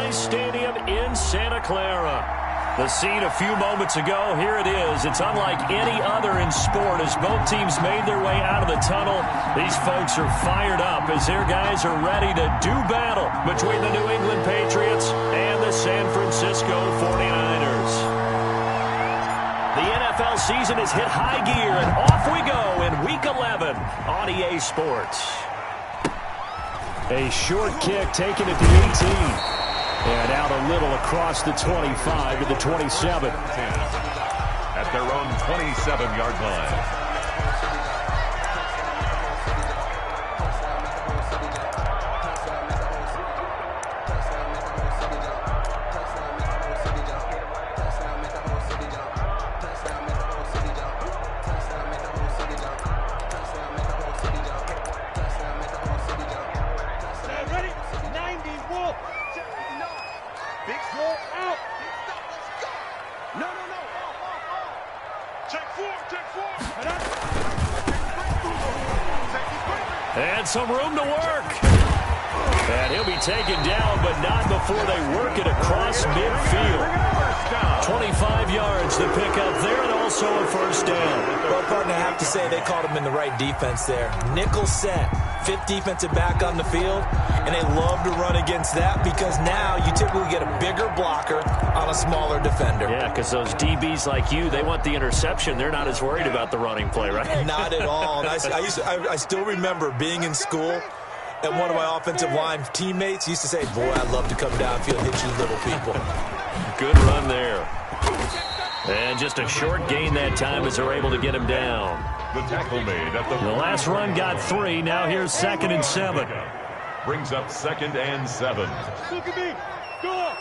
Levi's Stadium in Santa Clara. The scene a few moments ago, here it is. It's unlike any other in sport as both teams made their way out of the tunnel. These folks are fired up as their guys are ready to do battle between the New England Patriots and the San Francisco 49ers. The NFL season has hit high gear, and off we go in Week 11 on EA Sports. A short kick taken at the 18. And out a little across the 25 to the 27. At their own 27-yard line. And some room to work. And he'll be taken down, but not before they work it across midfield. 25 yards to pick up there, and also a first down. Well, partner, I have to say they called him in the right defense there. Nickel set, fifth defensive back on the field, and they love to run against that because now you typically get a bigger blocker on a smaller defender. Yeah, because those DBs like you, they want the interception. They're not as worried about the running play, right? Not at all. And I still remember being in school, and one of my offensive line teammates used to say, boy, I'd love to come downfield and hit you little people. Good run there. And just a short gain that time as they're able to get him down. The tackle made at the last run got 3. Now here's 2nd and 7. Brings up 2nd and 7. Look at me. Go.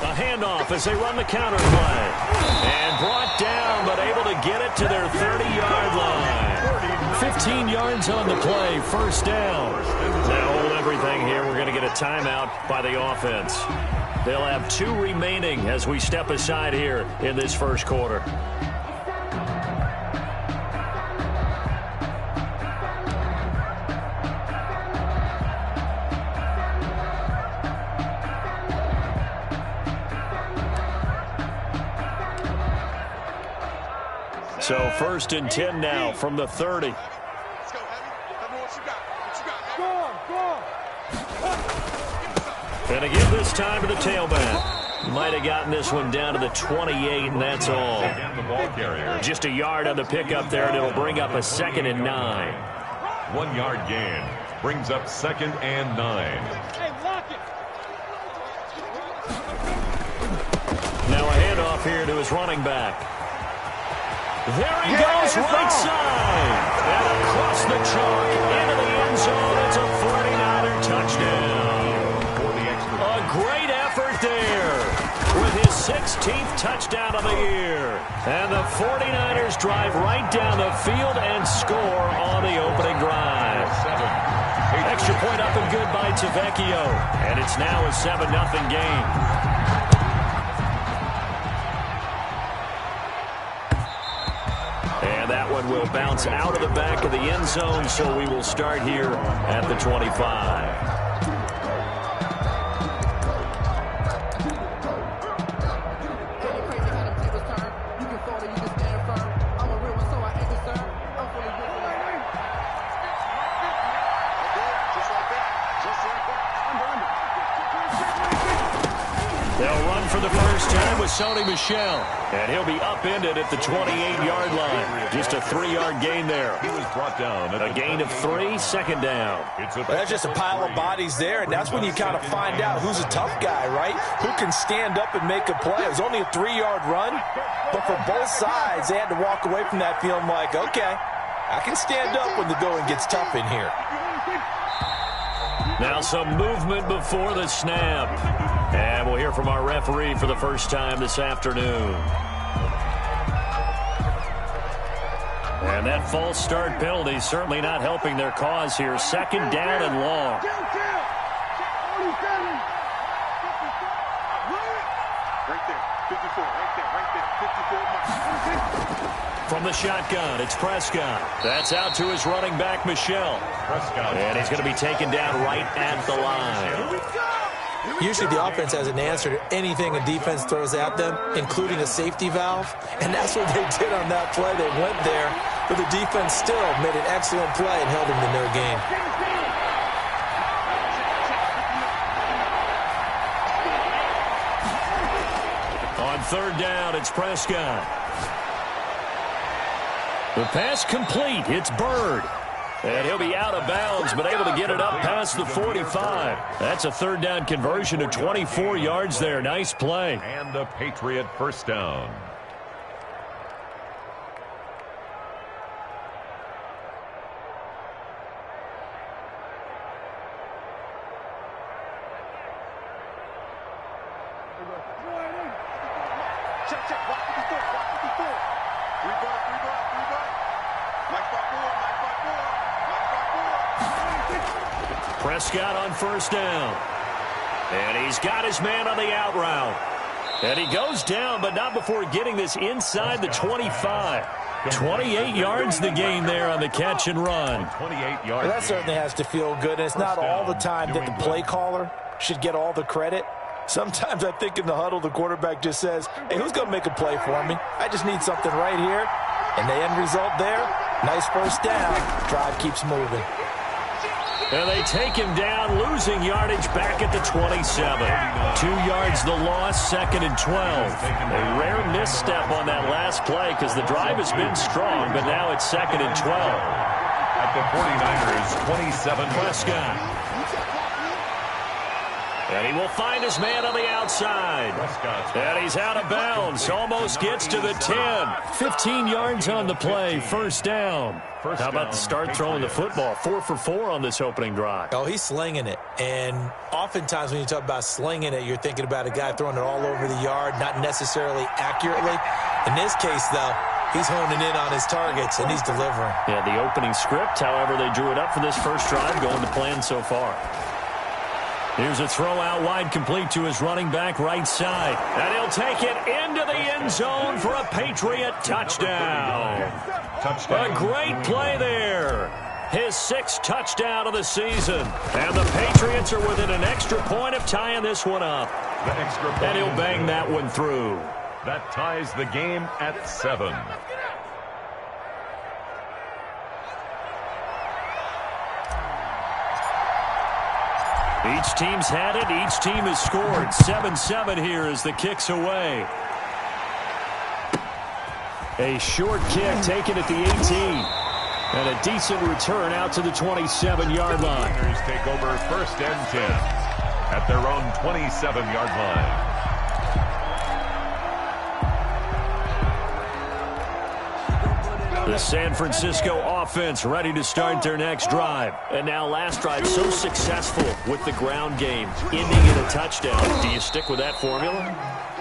A handoff as they run the counter play. And brought down, but able to get it to their 30-yard line. 15 yards on the play, first down. Now hold everything here. We're going to get a timeout by the offense. They'll have 2 remaining as we step aside here in this first quarter. So 1st and 10 now from the 30. Let's go, Heavy. Tell me what you got. Go on. And again this time to the tailback. Might have gotten this one down to the 28, and that's all. The ball carrier. Just a yard on the pickup there, and it'll bring up a 2nd and 9. 1 yard gain. Brings up 2nd and 9. Hey, lock it. Now a handoff here to his running back. There he goes, right side. And across the chalk into the end zone. It's a 49er touchdown. A great effort there with his 16th touchdown of the year. And the 49ers drive right down the field and score on the opening drive. Extra point up and good by Tavecchio. And it's now a 7-0 game. And that one will bounce out of the back of the end zone, so we will start here at the 25. They'll run for the first time with Sony Michel. And he'll be upended at the 28-yard line. Just a 3-yard gain there. He was brought down. A gain of 3, 2nd down. Well, that's just a pile of bodies there, and that's when you kind of find out who's a tough guy, right? Who can stand up and make a play. It was only a 3-yard run, but for both sides, they had to walk away from that feeling like, okay, I can stand up when the going gets tough in here. Now some movement before the snap. And we'll hear from our referee for the first time this afternoon. And that false start penalty certainly not helping their cause here. 2nd down and long. Right there. 54. Right there. 54. From the shotgun, it's Prescott. That's out to his running back, Michel. Prescott. And he's going to be taken down right at the line. Here we go. Usually the offense has an answer to anything a defense throws at them, including a safety valve, and that's what they did on that play. They went there, but the defense still made an excellent play and held them to no gain. On third down, it's Prescott. The pass complete. It's Bird. And he'll be out of bounds, but able to get it up past the 45. That's a third down conversion of 24 yards there. Nice play. And the Patriot first down. Check, watch 54, watch 54. Three ball. Mike 5-4. Prescott on first down. And he's got his man on the out route. And he goes down, but not before getting this inside the 25. 28 yards the gain there on the catch and run. 28 yards. Well, that certainly has to feel good. And it's not all the time that the play caller should get all the credit. Sometimes I think in the huddle, the quarterback just says, hey, who's going to make a play for me? I just need something right here. And the end result there, nice first down. Drive keeps moving. And they take him down, losing yardage back at the 27. 2 yards the loss, second and 12. A rare misstep on that last play because the drive has been strong, but now it's second and 12. At the 49ers, 27. Prescott. And he will find his man on the outside. And he's out of bounds. Almost gets to the 10. 15 yards on the play. First down. How about the start throwing the football? 4 for 4 on this opening drive. Oh, he's slinging it. And oftentimes when you talk about slinging it, you're thinking about a guy throwing it all over the yard, not necessarily accurately. In this case, though, he's honing in on his targets, and he's delivering. Yeah, the opening script, however, they drew it up for this first drive, going to plan so far. Here's a throw out wide, complete to his running back right side. And he'll take it into the end zone for a Patriot touchdown. A great play there. His 6th touchdown of the season. And the Patriots are within an extra point of tying this one up. And he'll bang that one through. That ties the game at 7. Each team's had it. Each team has scored. 7-7 here as the kick's away. A short kick taken at the 18. And a decent return out to the 27-yard line. Niners take over first and 10 at their own 27-yard line. The San Francisco offense ready to start their next drive. And now last drive so successful with the ground game, ending in a touchdown. Do you stick with that formula?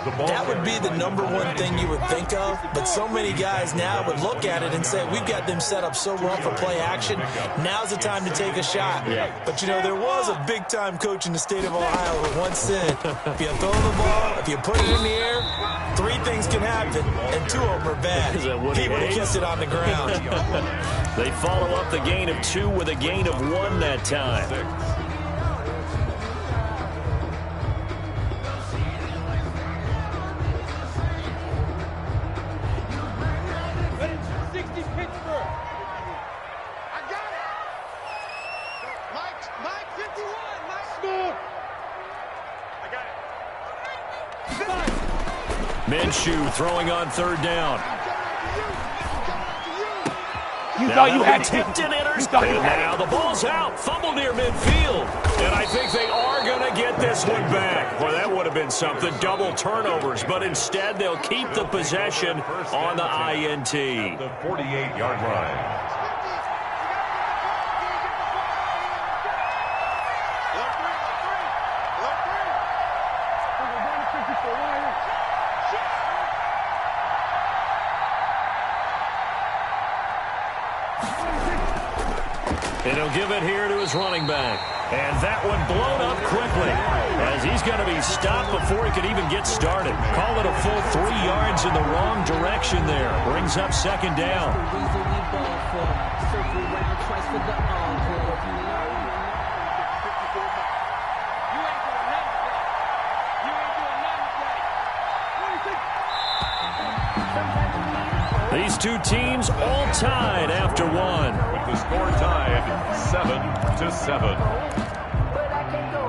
That would be the #1 thing you would think of, but so many guys now would look at it and say, we've got them set up so well for play action. Now's the time to take a shot. Yeah. But, you know, there was a big-time coach in the state of Ohio who once said, if you throw the ball, if you put it in the air, 3 things can happen, and 2 of them are bad. He would have kissed it on the ground. They follow up the gain of 2 with a gain of 1 that time. Minshew throwing on third down. You thought you had to. And now the ball's out. Fumble near midfield. And I think they are going to get this one back. Well, that would have been something. Double turnovers. But instead, they'll keep the possession on the INT. The 48-yard line. And he'll give it here to his running back. And that one blown up quickly as he's going to be stopped before he could even get started. Call it a full 3 yards in the wrong direction there. Brings up second down. These two teams all tied after one. With the score tied 7-7. But I can't go.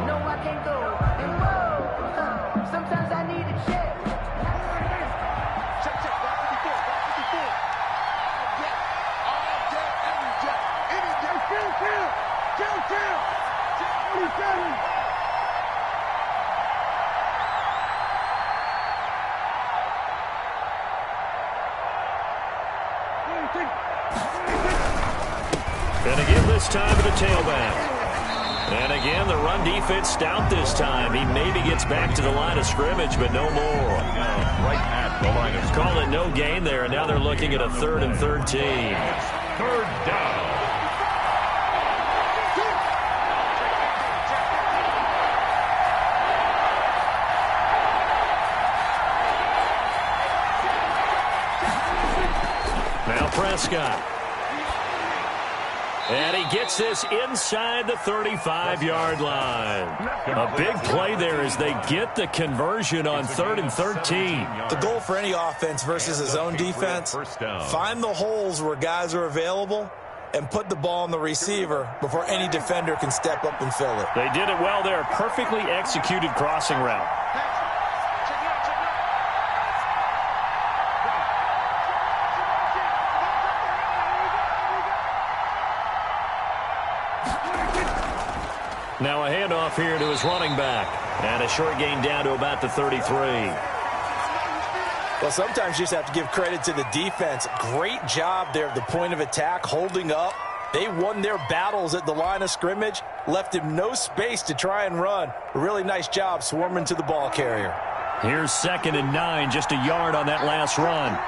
No, I can't go. And whoa, sometimes I need a check. Check, check. Back 54. Back 54. All day, every day. Any day. Kill, kill. Kill, kill. 47. And again this time to the tailback. And again, the run defense stout this time. He maybe gets back to the line of scrimmage, but no more. Right at the line of scrimmage. Call it no gain there, and now they're looking at a 3rd and 13. Third down. Now Prescott. And he gets this inside the 35-yard line. A big play there as they get the conversion on 3rd and 13. The goal for any offense versus his own defense, find the holes where guys are available and put the ball on the receiver before any defender can step up and fill it. They did it well there. Perfectly executed crossing route. Now a handoff here to his running back. And a short gain down to about the 33. Well, sometimes you just have to give credit to the defense. Great job there at the point of attack, holding up. They won their battles at the line of scrimmage, left him no space to try and run. A really nice job swarming to the ball carrier. Here's 2nd and 9, just a yard on that last run.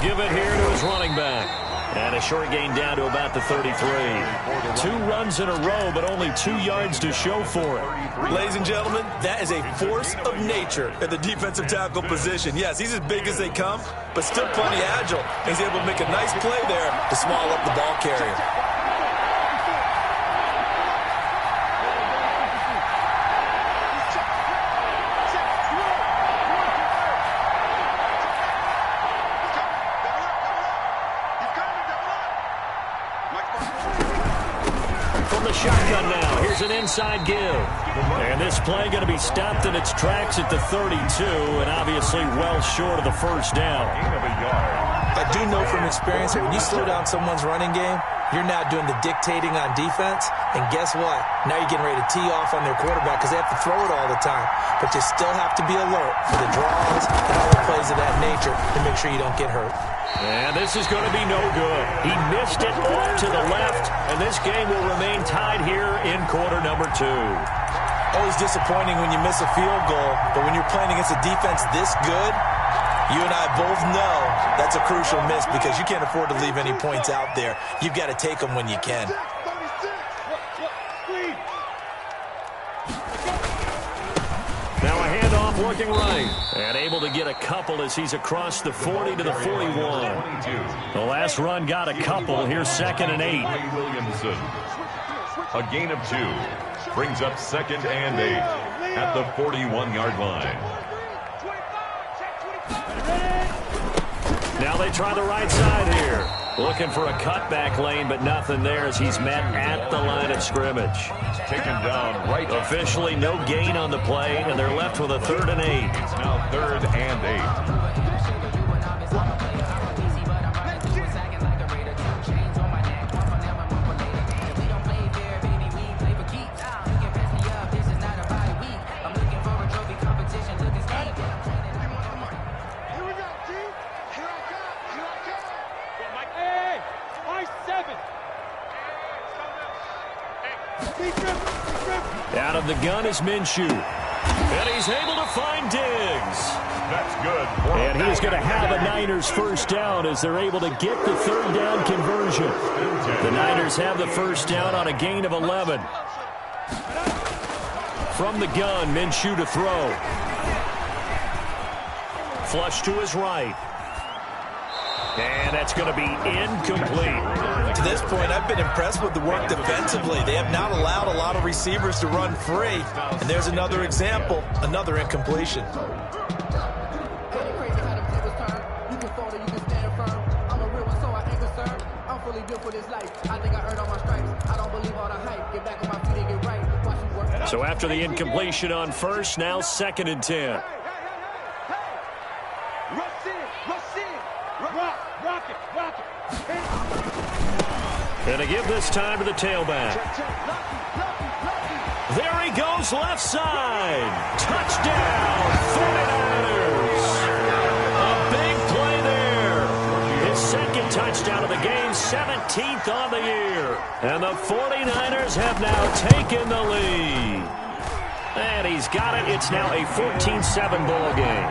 Give it here to his running back. And a short gain down to about the 33. 2 runs in a row, but only 2 yards to show for it. Ladies and gentlemen, that is a force of nature at the defensive tackle position. Yes, he's as big as they come, but still plenty agile. He's able to make a nice play there to small up the ball carrier. Shotgun now. Here's an inside give. And this play going to be stopped in its tracks at the 32, and obviously well short of the first down. I do know from experience that when you slow down someone's running game, you're now doing the dictating on defense, and guess what? Now you're getting ready to tee off on their quarterback because they have to throw it all the time. But you still have to be alert for the draws and other plays of that nature to make sure you don't get hurt. And this is going to be no good. He missed it off to the left, and this game will remain tied here in quarter number 2. Always disappointing when you miss a field goal, but when you're playing against a defense this good, you and I both know that's a crucial miss because you can't afford to leave any points out there. You've got to take them when you can. Now a handoff looking right. And able to get a couple as he's across the 40 to the 41. The last run got a couple. Here's 2nd and 8. Williamson. A gain of 2. Brings up 2nd and 8 at the 41-yard line. Now they try the right side here. Looking for a cutback lane, but nothing there as he's met at the line of scrimmage. Taken down right. Officially no gain on the play, and they're left with a 3rd and 8. It's now 3rd and 8. Out of the gun is Minshew. And he's able to find Diggs. That's good. And he's going to have a Niners first down as they're able to get the 3rd down conversion. The Niners have the first down on a gain of 11. From the gun, Minshew to throw. Flush to his right. And that's going to be incomplete. To this point, I've been impressed with the work defensively. They have not allowed a lot of receivers to run free. And there's another example, another incompletion. So after the incompletion on first, now 2nd and 10. And to give this time to the tailback. There he goes, left side. Touchdown, 49ers. A big play there. His 2nd touchdown of the game, 17th on the year. And the 49ers have now taken the lead. And he's got it. It's now a 14-7 ball game.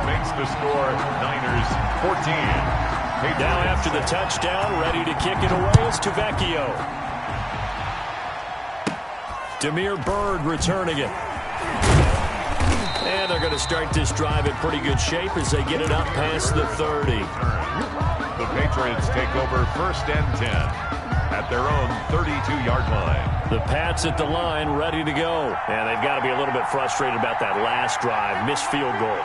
Makes the score Niners 14. Now after the touchdown, ready to kick it away is Tavecchio. Damiere Byrd returning it. And they're going to start this drive in pretty good shape as they get it up past the 30. The Patriots take over 1st and 10 at their own 32-yard line. The Pats at the line ready to go. And they've got to be a little bit frustrated about that last drive. Missed field goal.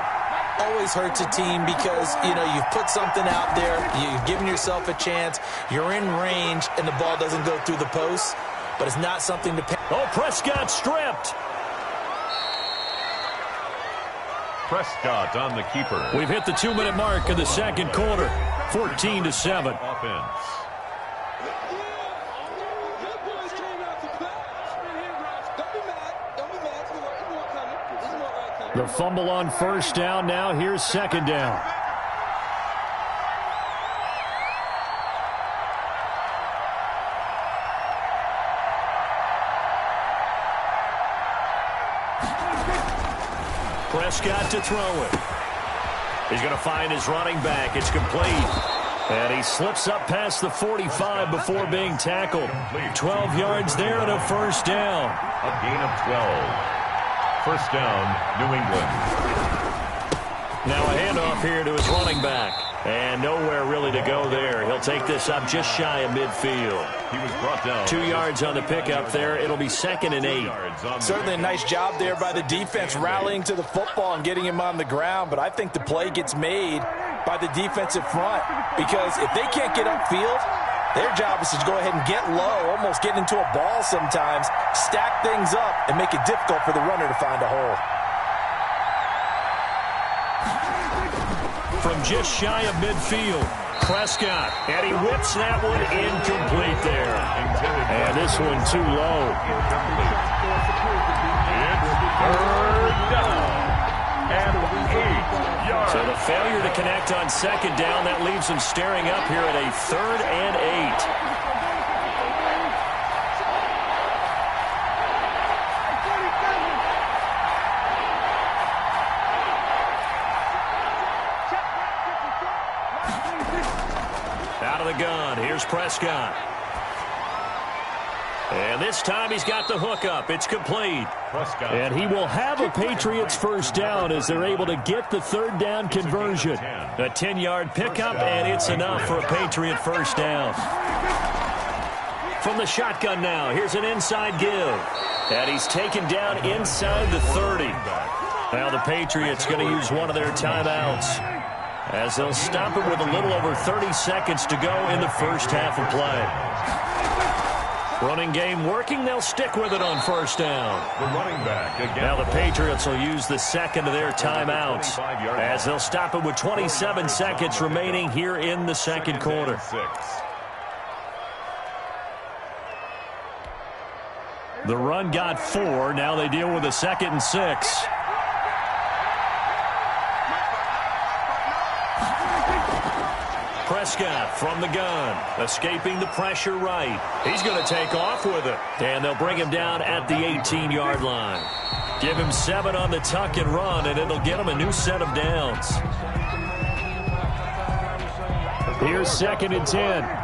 Always hurts a team because, you've put something out there, you've given yourself a chance, you're in range, and the ball doesn't go through the posts, but it's not something to pay. Oh, Prescott stripped. Prescott on the keeper. We've hit the 2-minute mark of the 2nd quarter, 14-7. Offense. The fumble on 1st down. Now here's 2nd down. Prescott to throw it. He's going to find his running back. It's complete. And he slips up past the 45 before being tackled. 12 yards there and a 1st down. A gain of 12. 1st down, New England. Now a handoff here to his running back. And nowhere really to go there. He'll take this up just shy of midfield. He was brought down. 2 yards on the pickup there. It'll be 2nd and 8. Certainly a nice job there by the defense rallying to the football and getting him on the ground. But I think the play gets made by the defensive front. Because if they can't get upfield, their job is to go ahead and get low, almost get into a ball sometimes, stack things up, and make it difficult for the runner to find a hole. From just shy of midfield, Prescott, and he whips that one incomplete there. And this one too low. It's 3rd down and 8 yards. So the failure to connect on 2nd down, that leaves him staring up here at a 3rd and 8. Out of the gun, here's Prescott. And this time he's got the hook up. It's complete. Prescott. And he will have a Patriots 1st down as they're able to get the 3rd down conversion. A 10-yard pickup, and it's enough for a Patriot 1st down. From the shotgun now, here's an inside give. And he's taken down inside the 30. Now the Patriots going to use one of their timeouts, as they'll stop it with a little over 30 seconds to go in the 1st half of play. Running game working. They'll stick with it on 1st down. The running back again. Now the Patriots will use the 2nd of their timeouts, as they'll stop it with 27 seconds remaining here in the 2nd quarter. 6. The run got 4. Now they deal with a 2nd and 6. Prescott from the gun, escaping the pressure right. He's going to take off with it, and they'll bring him down at the 18-yard line. Give him 7 on the tuck and run, and it'll get him a new set of downs. Here's 2nd and 10.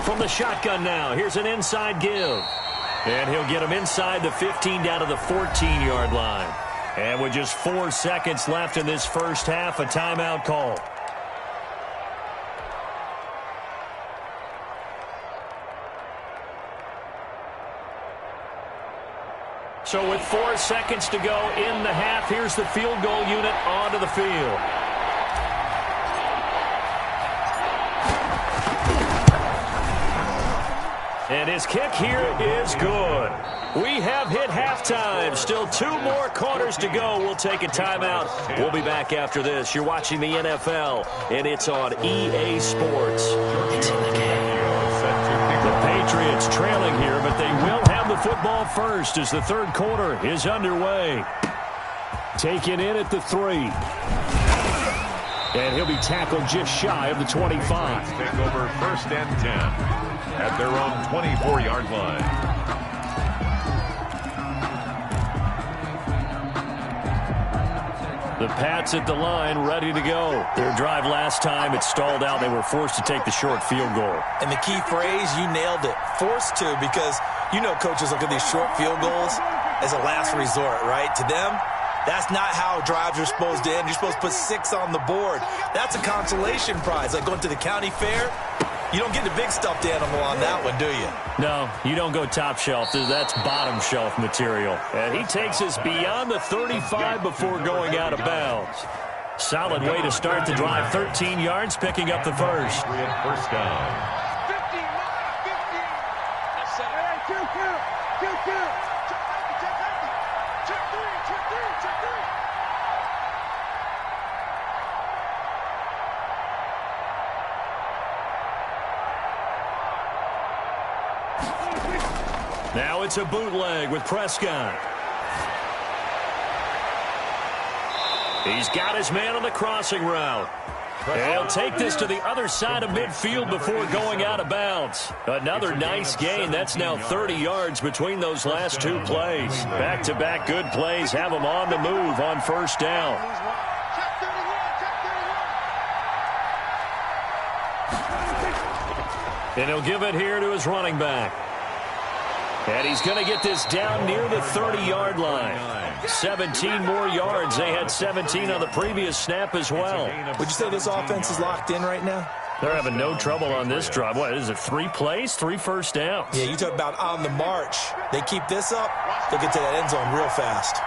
From the shotgun now, here's an inside give. And he'll get him inside the 15 down to the 14-yard line. And with just 4 seconds left in this first half, a timeout call. So with 4 seconds to go in the half, here's the field goal unit onto the field. And his kick here is good. We have hit halftime. Still 2 more quarters to go. We'll take a timeout. We'll be back after this. You're watching the NFL, and it's on EA Sports. It's in the game. The Patriots trailing here, but they will have the football first as the third quarter is underway. Taken in at the 3. And he'll be tackled just shy of the 25. Take over first and 10 at their own 24-yard line. The Pats at the line, ready to go. Their drive last time, it stalled out. They were forced to take the short field goal. And the key phrase, you nailed it, forced to, because you know coaches look at these short field goals as a last resort, right? To them, that's not how drives are supposed to end. You're supposed to put 6 on the board. That's a consolation prize, like going to the county fair. You don't get the big stuffed animal on that one, do you? No, you don't go top shelf. That's bottom shelf material. And he takes us beyond the 35 before going out of bounds. Solid way to start the drive. 13 yards, picking up the first. First down. 50, 50. That's it. Hey, two. Check 3. Now it's a bootleg with Prescott. He's got his man on the crossing route. And he'll take this to the other side of midfield before going out of bounds. Another nice gain. That's now 30 yards between those last 2 plays. Back-to-back good plays have him on the move on first down. And he'll give it here to his running back. And he's going to get this down near the 30-yard line. 17 more yards. They had 17 on the previous snap as well. Would you say this offense is locked in right now? They're having no trouble on this drive. What is it, 3 plays, 3 first downs? Yeah, you talk about on the march. They keep this up, they'll get to that end zone real fast.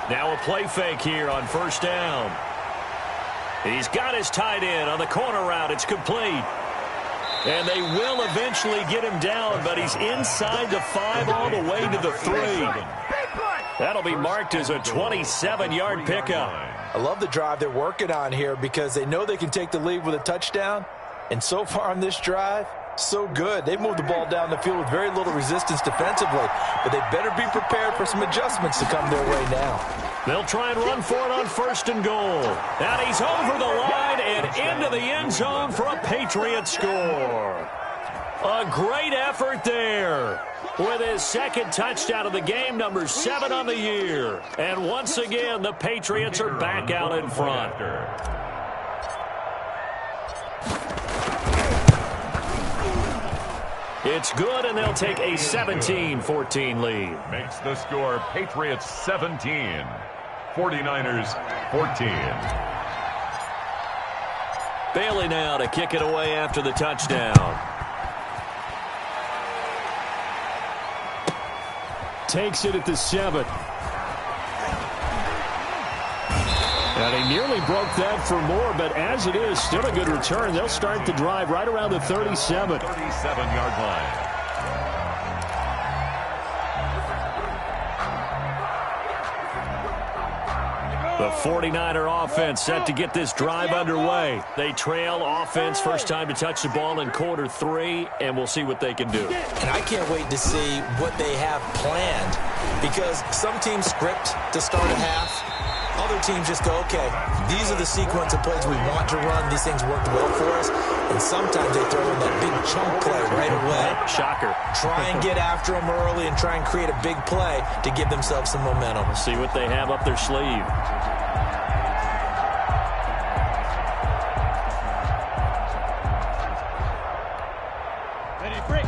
Now a play fake here on first down. He's got his tight end on the corner route. It's complete. And they will eventually get him down, but he's inside the 5 all the way to the 3. That'll be marked as a 27-yard pickup. I love the drive they're working on here because they know they can take the lead with a touchdown. And so far on this drive, so good. They've moved the ball down the field with very little resistance defensively, but they better be prepared for some adjustments to come their way now. They'll try and run for it on first and goal. And he's over the line and into the end zone for a Patriot score. A great effort there with his second touchdown of the game, number 7 on the year. And once again, the Patriots are back out in front. It's good, and they'll take a 17-14 lead. Makes the score Patriots 17, 49ers 14. Bailey now to kick it away after the touchdown. Takes it at the 7. And he nearly broke that for more, but as it is, still a good return. They'll start the drive right around the 37. 37-yard line. The 49er offense set to get this drive underway. They trail offense, first time to touch the ball in quarter 3, and we'll see what they can do. And I can't wait to see what they have planned, because some teams script to start a half, Other teams just go, okay, these are the sequence of plays we want to run. These things worked well for us. And sometimes they throw in that big chunk play right away. Shocker. Try and get after them early and try and create a big play to give themselves some momentum. We'll see what they have up their sleeve. Ready, break.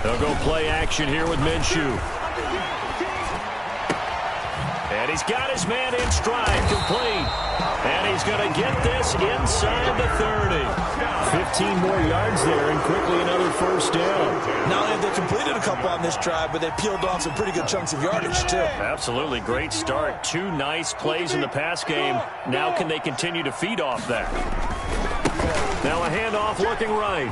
They'll go play action here with Minshew. And he's got his man in stride, complete. And he's going to get this inside the 30. 15 more yards there, and quickly another first down. Not only have they completed a couple on this drive, but they peeled off some pretty good chunks of yardage, too. Absolutely. Great start. 2 nice plays in the pass game. Now can they continue to feed off that? Now a handoff looking right.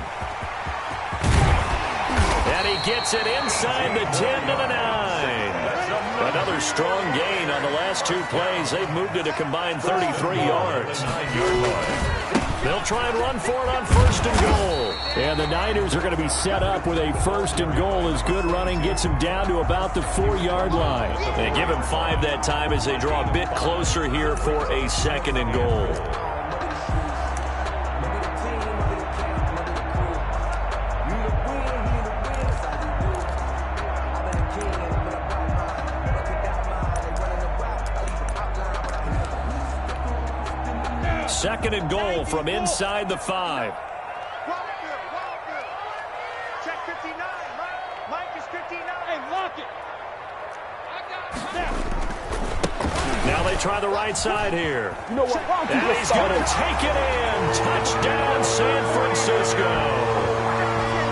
And he gets it inside the 10 to the 9. Another strong gain on the last 2 plays. They've moved it a combined 33 yards. They'll try and run for it on first and goal. And the Niners are going to be set up with a first and goal as good running gets him down to about the 4-yard line. They give him 5 that time as they draw a bit closer here for a second and goal. Second and goal from inside the 5. Check 59, Mike. Mike is 59. Hey, lock it. Now they try the right side here. You know what? Why don't you And just he's start going to it? take it in. Touchdown, San Francisco.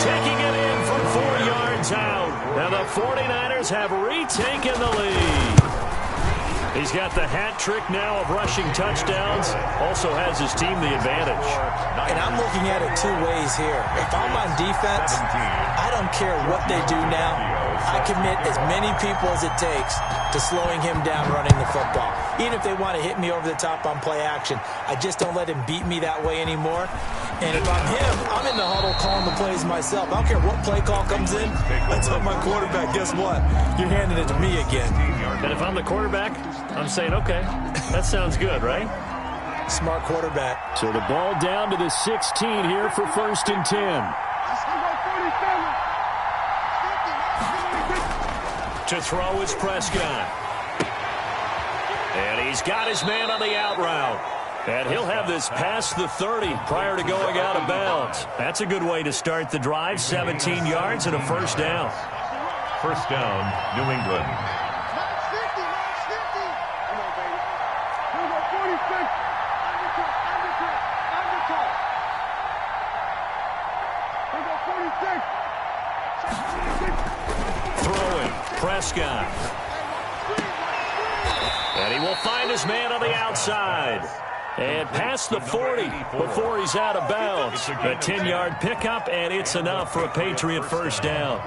Taking it in from 4 yards out. Now the 49ers have retaken the lead. He's got the hat trick now of rushing touchdowns. Also has his team the advantage. And I'm looking at it 2 ways here. If I'm on defense, I don't care what they do now. I commit as many people as it takes to slowing him down running the football. Even if they want to hit me over the top on play action, I just don't let him beat me that way anymore. And if I'm him, I'm in the huddle calling the plays myself. I don't care what play call comes in. I tell my quarterback, guess what? You're handing it to me again. And if I'm the quarterback, I'm saying, okay, that sounds good, right? Smart quarterback. So the ball down to the 16 here for first and 10. To throw is Prescott. And he's got his man on the out route. And he'll have this past the 30 prior to going out of bounds. That's a good way to start the drive. 17 yards and a first down. First down, New England. Throwing, Prescott. And he will find his man on the outside. And past the 40 before he's out of bounds. A 10-yard pickup, and it's enough for a Patriot first down.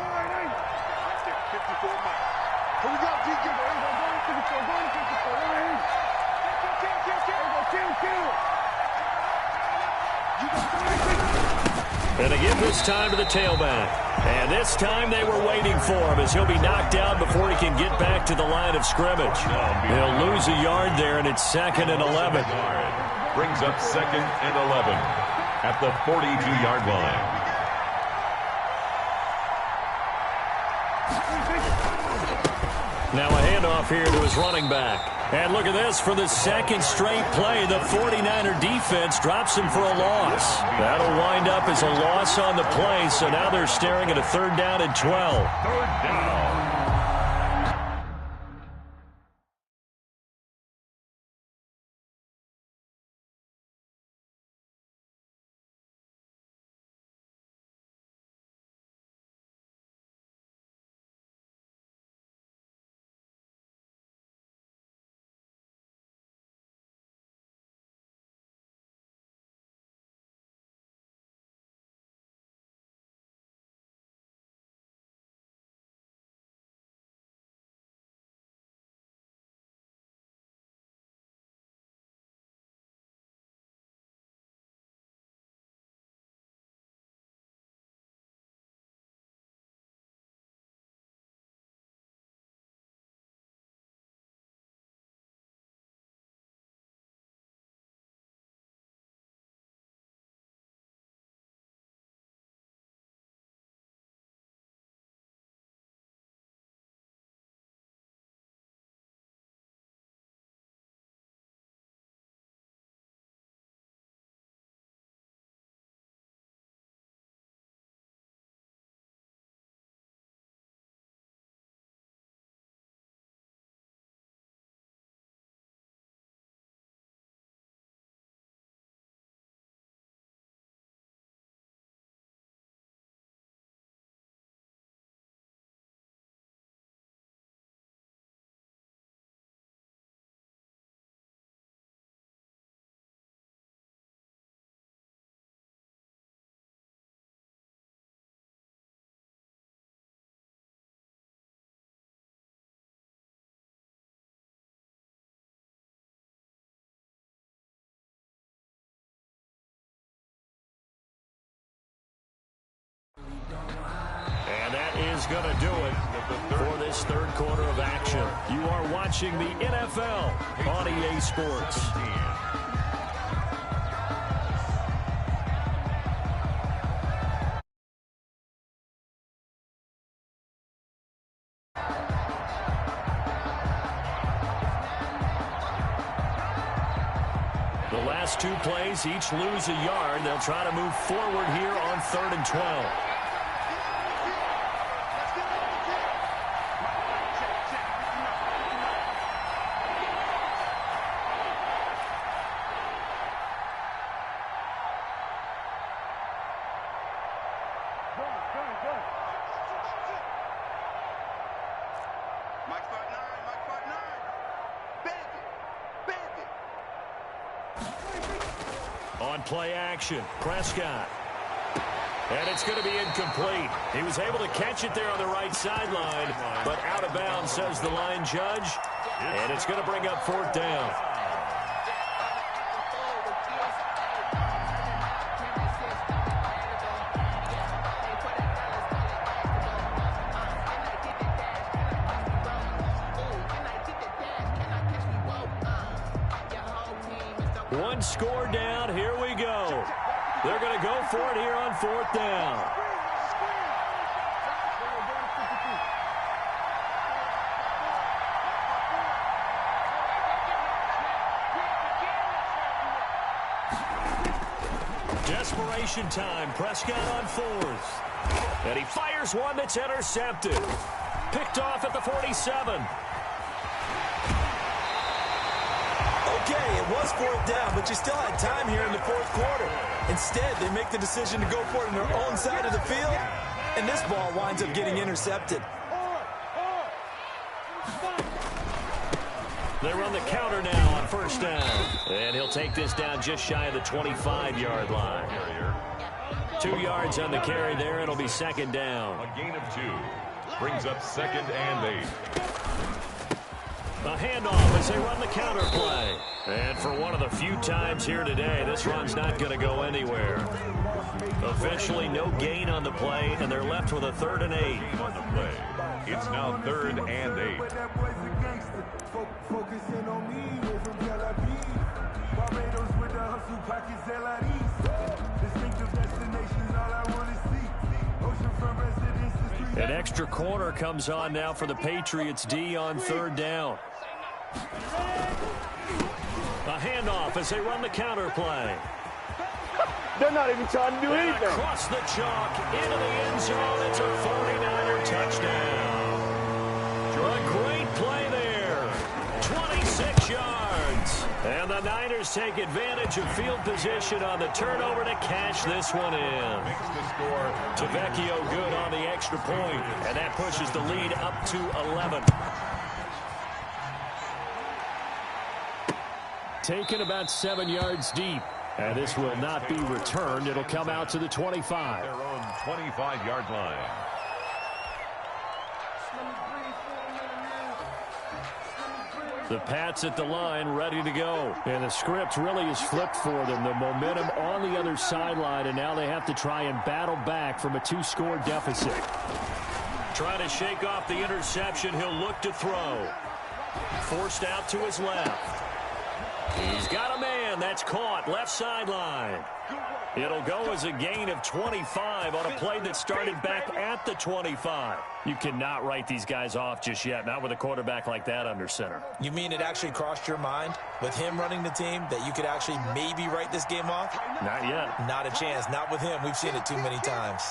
And they give this time to the tailback. And this time they were waiting for him as he'll be knocked down before he can get back to the line of scrimmage. He'll lose a yard there, and it's second and 11. Brings up second and 11 at the 42-yard line. Now a handoff here to his running back. And look at this. For the second straight play, the 49er defense drops him for a loss. That'll wind up as a loss on the play, so now they're staring at a 3rd down and 12. Third down. is going to do it for this third quarter of action. You are watching the NFL on EA Sports. The last two plays, each lose a yard. They'll try to move forward here on 3rd and 12. On play action, Prescott. And it's going to be incomplete. He was able to catch it there on the right sideline, but out of bounds, says the line judge. And it's going to bring up 4th down. One score down. Here we go. They're going to go for it here on 4th down. Desperation time. Prescott on 4th. And he fires one that's intercepted. Picked off at the 47. Okay, it was 4th down, but you still had time here in the 4th quarter. Instead, they make the decision to go for it on their own side of the field, and this ball winds up getting intercepted. They run the counter now on 1st down. And he'll take this down just shy of the 25-yard line. 2 yards on the carry there. It'll be 2nd down. A gain of 2 brings up 2nd and 8. A handoff as they run the counter play. And for one of the few times here today, this run's not going to go anywhere. Officially no gain on the play, and they're left with a 3rd and 8. On the play. It's now 3rd and 8. An extra corner comes on now for the Patriots D on 3rd down. A handoff as they run the counter play. They're not even trying to do anything. Across the chalk into the end zone. It's a 49er touchdown. A great play there. 26 yards. And the Niners take advantage of field position on the turnover to cash this one in. Makes the score. Tavecchio good on the extra point, and that pushes the lead up to 11. Taken about 7 yards deep. And this will not be returned. It'll come out to the 25. Their own 25-yard line. The Pats at the line, ready to go. And the script really is flipped for them. The momentum on the other sideline, and now they have to try and battle back from a 2-score deficit. Trying to shake off the interception. He'll look to throw. Forced out to his left. He's got a man. That's caught. Left sideline. It'll go as a gain of 25 on a play that started back at the 25. You cannot write these guys off just yet, not with a quarterback like that under center. You mean it actually crossed your mind with him running the team that you could actually maybe write this game off? Not yet. Not a chance. Not with him. We've seen it too many times.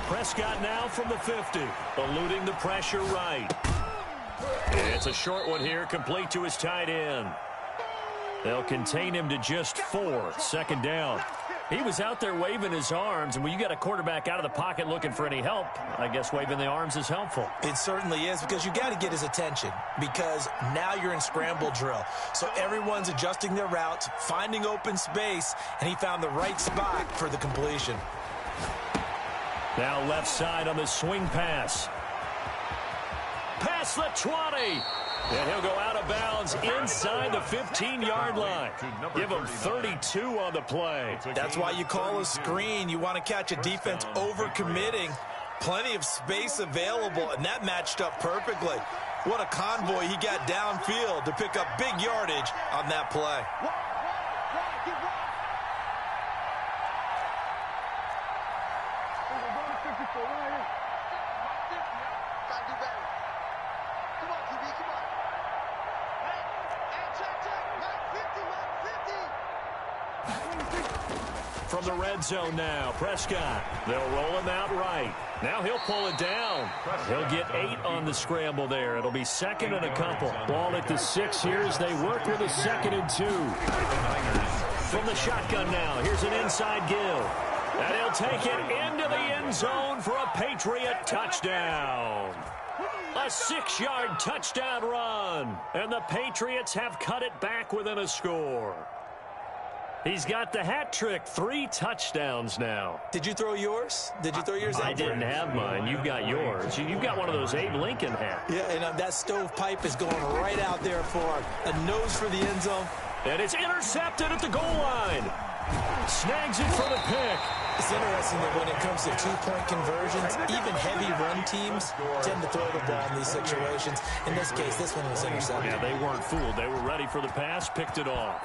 Prescott now from the 50, eluding the pressure right. It's a short one here, complete to his tight end. They'll contain him to just 4, 2nd down. He was out there waving his arms, and when you got a quarterback out of the pocket looking for any help, I guess waving the arms is helpful. It certainly is, because you got to get his attention, because now you're in scramble drill. So everyone's adjusting their routes, finding open space, and he found the right spot for the completion. Now left side on the swing pass. Past the 20. And he'll go out of bounds inside the 15-yard line. Give him 32 on the play. That's why you call a screen. You want to catch a defense overcommitting. Plenty of space available, and that matched up perfectly. What a convoy he got downfield to pick up big yardage on that play. From the red zone now, Prescott. They'll roll him out right. Now he'll pull it down. He'll get 8 on the scramble there. It'll be 2nd and a couple. Ball at the 6 here as they work with a 2nd and 2. From the shotgun now, here's an inside give. And he'll take it into the end zone for a Patriot touchdown. A 6-yard touchdown run. And the Patriots have cut it back within a score. He's got the hat trick, 3 touchdowns now. Did you throw yours? Did you throw yours out? I didn't have mine. You've got yours. You've got one of those Abe Lincoln hats. Yeah, and that stovepipe is going right out there for a nose for the end zone. And it's intercepted at the goal line. Snags it for the pick. It's interesting that when it comes to two-point conversions, even heavy run teams tend to throw the ball in these situations. In this case, this one was intercepted. Yeah, they weren't fooled. They were ready for the pass, picked it off.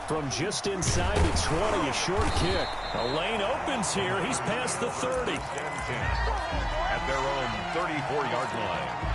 From just inside the 20, a short kick. A lane opens here. He's past the 30. At their own 34-yard line.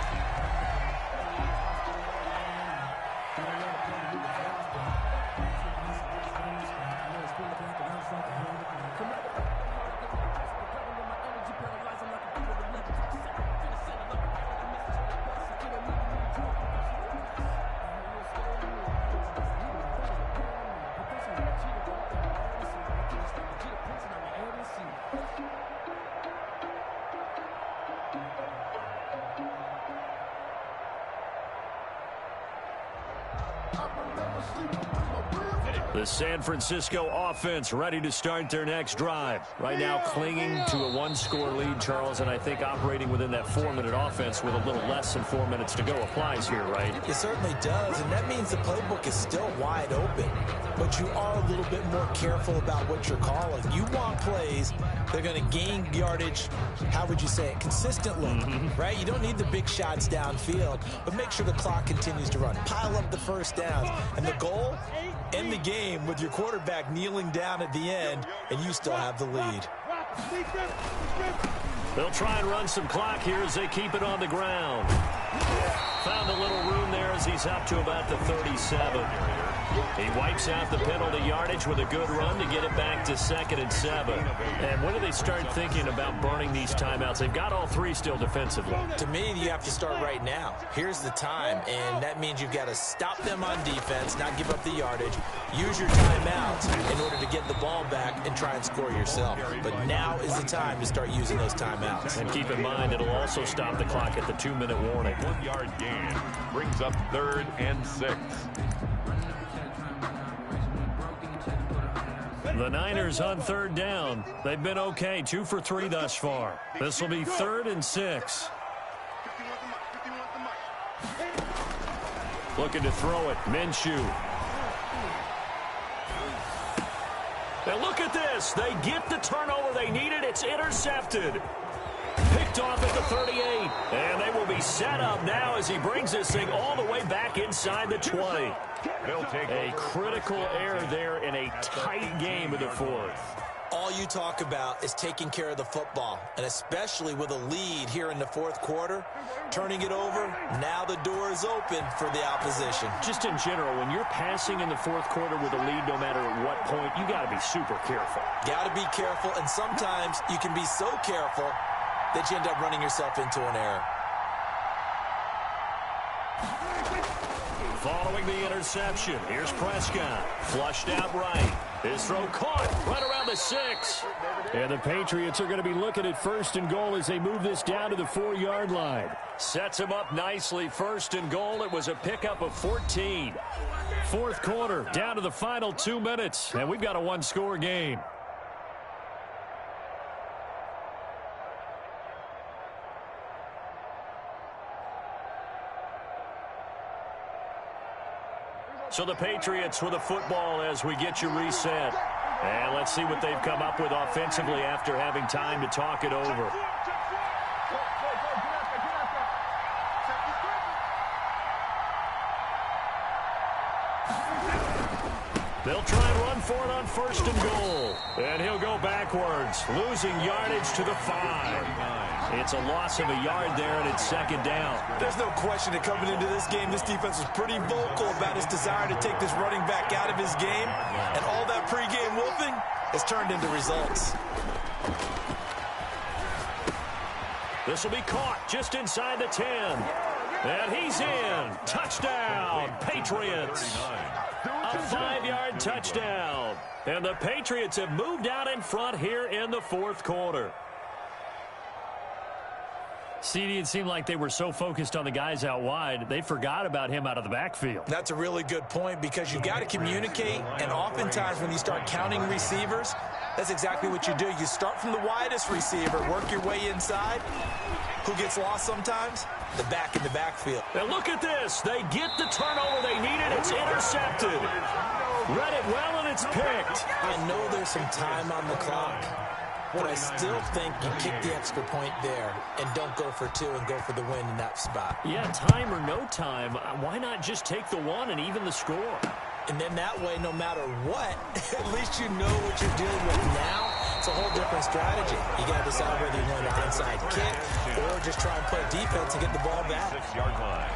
The San Francisco offense ready to start their next drive. Right now clinging to a 1-score lead, Charles, and I think operating within that 4-minute offense with a little less than 4 minutes to go applies here, right? It certainly does, and that means the playbook is still wide open. But you are a little bit more careful about what you're calling. You want plays that are going to gain yardage, how would you say it, consistently, right? You don't need the big shots downfield, but make sure the clock continues to run. Pile up the first downs, and the goal, end the game with your quarterback kneeling down at the end, and you still have the lead. They'll try and run some clock here as they keep it on the ground. Found a little room there as he's up to about the 37. He wipes out the penalty yardage with a good run to get it back to 2nd and 7. And when do they start thinking about burning these timeouts? They've got all 3 still defensively. To me, you have to start right now. Here's the time, and that means you've got to stop them on defense, not give up the yardage, use your timeouts in order to get the ball back and try and score yourself. But now is the time to start using those timeouts. And keep in mind, it'll also stop the clock at the 2-minute warning. 1-yard gain brings up 3rd and 6. The Niners on 3rd down. They've been okay, 2 for 3 thus far. This will be 3rd and 6. Looking to throw it, Minshew. Now look at this. They get the turnover they needed. It's intercepted. Picked off at the 38. And they will be set up now as he brings this thing all the way back inside the 20. A critical error there in a tight game in the 4th. All you talk about is taking care of the football, and especially with a lead here in the 4th quarter, turning it over, now the door is open for the opposition. Just in general, when you're passing in the 4th quarter with a lead, no matter at what point, you got to be super careful. Got to be careful, and sometimes you can be so careful that you end up running yourself into an error. Following the interception, here's Prescott. Flushed out right. His throw caught right around the 6. And the Patriots are going to be looking at 1st and goal as they move this down to the 4-yard line. Sets him up nicely. 1st and goal. It was a pickup of 14. 4th quarter, down to the final 2 minutes. And we've got a 1-score game. So the Patriots with a football as we get you reset. And let's see what they've come up with offensively after having time to talk it over. They'll try and run for it on 1st and goal. And he'll go backwards, losing yardage to the 5. It's a loss of a yard there, and it's 2nd down. There's no question that coming into this game, this defense was pretty vocal about his desire to take this running back out of his game. And all that pregame wolfing has turned into results. This will be caught just inside the 10. And he's in. Touchdown, Patriots. A 5-yard touchdown. And the Patriots have moved out in front here in the 4th quarter. CD, it seemed like they were so focused on the guys out wide, they forgot about him out of the backfield. That's a really good point because you've got to communicate, and oftentimes when you start counting receivers, that's exactly what you do. You start from the widest receiver, work your way inside. Who gets lost sometimes? The back in the backfield. And look at this. They get the turnover they needed. It's intercepted. Read it well, and it's picked. I know there's some time on the clock, but I still think you kick the extra point there and don't go for 2 and go for the win in that spot. Yeah, time or no time, why not just take the 1 and even the score? And then that way, no matter what, at least you know what you're dealing with now. It's a whole different strategy. You got to decide whether you want an onside kick or just try and play defense and get the ball back. 6-yard line.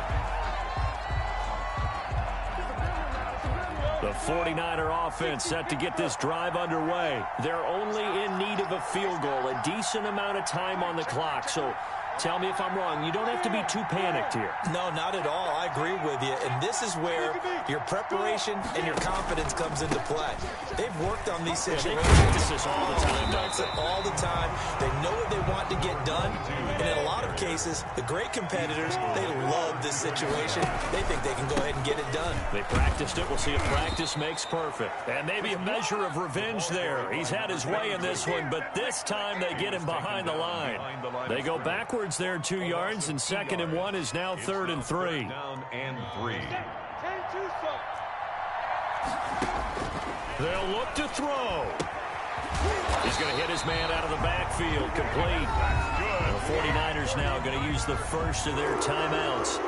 The 49er offense set to get this drive underway. They're only in need of a field goal, a decent amount of time on the clock. So tell me if I'm wrong. You don't have to be too panicked here. No, not at all. I agree with you. And this is where your preparation and your confidence comes into play. They've worked on these situations. They practice this all the time. All the time. They know what they want to get done. And in a lot of cases, the great competitors, they love this situation. They think they can go ahead and get it done. They practiced it. We'll see if practice makes perfect. And maybe a measure of revenge there. He's had his way in this one, but this time they get him behind the line. They go backwards there 2 yards, and 2nd and 1 is now 3rd and 3. Down and 3. They'll look to throw. He's going to hit his man out of the backfield, complete. The 49ers now going to use the first of their timeouts,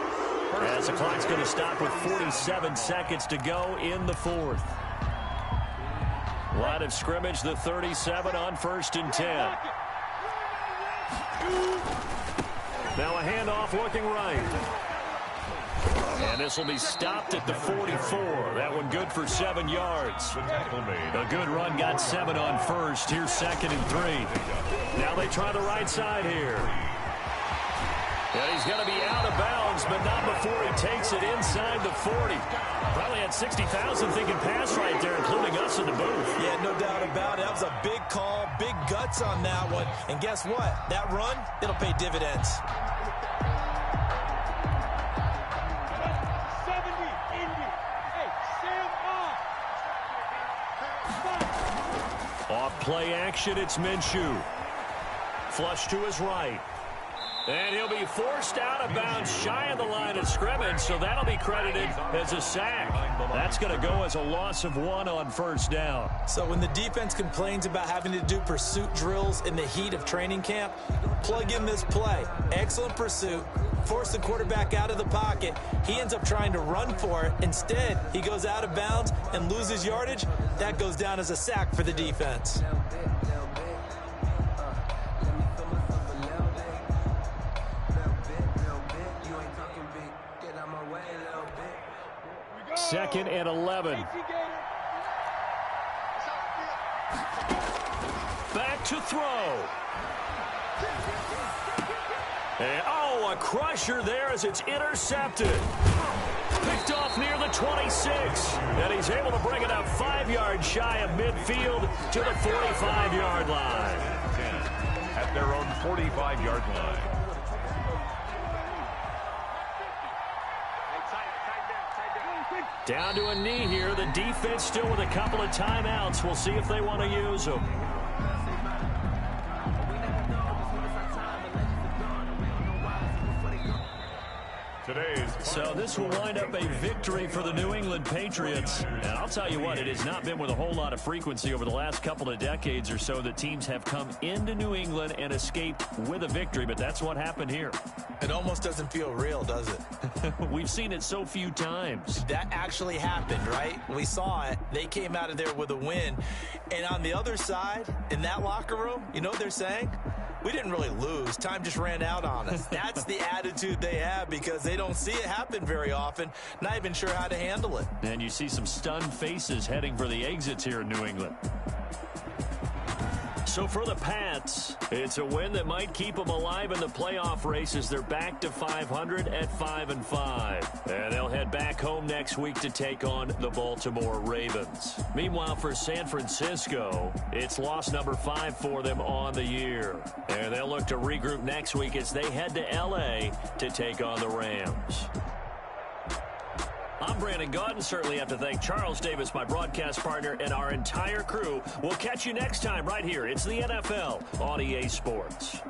as the clock's going to stop with 47 seconds to go in the 4th. Line of scrimmage, the 37 on 1st and 10. Now a handoff looking right. And this will be stopped at the 44. That one good for 7 yards. A good run got 7 on 1st. Here's 2nd and 3. Now they try the right side here. And he's going to be out of bounds, but not before he takes it inside the 40. Probably had 60,000 thinking pass right there, including us in the booth. Yeah, no doubt about it. That was a big call, big guts on that one. And guess what? That run, it'll pay dividends. Off play action, it's Minshew. Flush to his right. And he'll be forced out of bounds shy of the line of scrimmage, so that'll be credited as a sack. That's going to go as a loss of 1 on 1st down. So when the defense complains about having to do pursuit drills in the heat of training camp, plug in this play. Excellent pursuit. Force the quarterback out of the pocket. He ends up trying to run for it. Instead, he goes out of bounds and loses yardage. That goes down as a sack for the defense. Second and 11. Back to throw. And, a crusher there as it's intercepted. Picked off near the 26. And he's able to bring it up 5 yards shy of midfield to the 45-yard line. 10 at their own 45-yard line. Down to a knee here. The defense still with a couple of timeouts. We'll see if they want to use them. To So this will wind up a victory for the New England Patriots. And I'll tell you what, it has not been with a whole lot of frequency over the last couple of decades or so that teams have come into New England and escaped with a victory, but that's what happened here. It almost doesn't feel real, does it? We've seen it so few times. That actually happened, right? We saw it. They came out of there with a win. And on the other side, in that locker room, you know what they're saying? We didn't really lose. Time just ran out on us. That's the attitude they have because they don't see it happen very often, not even sure how to handle it. And you see some stunned faces heading for the exits here in New England. So for the Pats, it's a win that might keep them alive in the playoff race as they're back to 500 at 5-5. And they'll head back home next week to take on the Baltimore Ravens. Meanwhile, for San Francisco, it's loss number 5 for them on the year. And they'll look to regroup next week as they head to L.A. to take on the Rams. I'm Brandon Gaudin. Certainly have to thank Charles Davis, my broadcast partner, and our entire crew. We'll catch you next time right here. It's the NFL on EA Sports.